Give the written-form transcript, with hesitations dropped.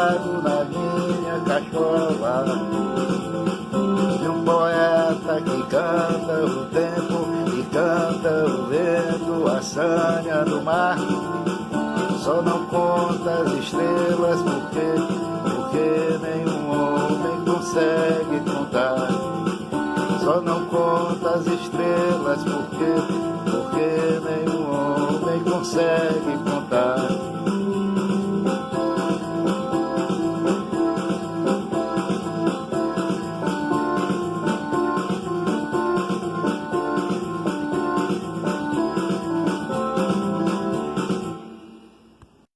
trago na minha cachola de um poeta que canta o tempo, que canta o vento, a sanha do mar. Só não conta as estrelas porque nenhum homem consegue contar. Só não conta as estrelas porque nenhum homem consegue contar.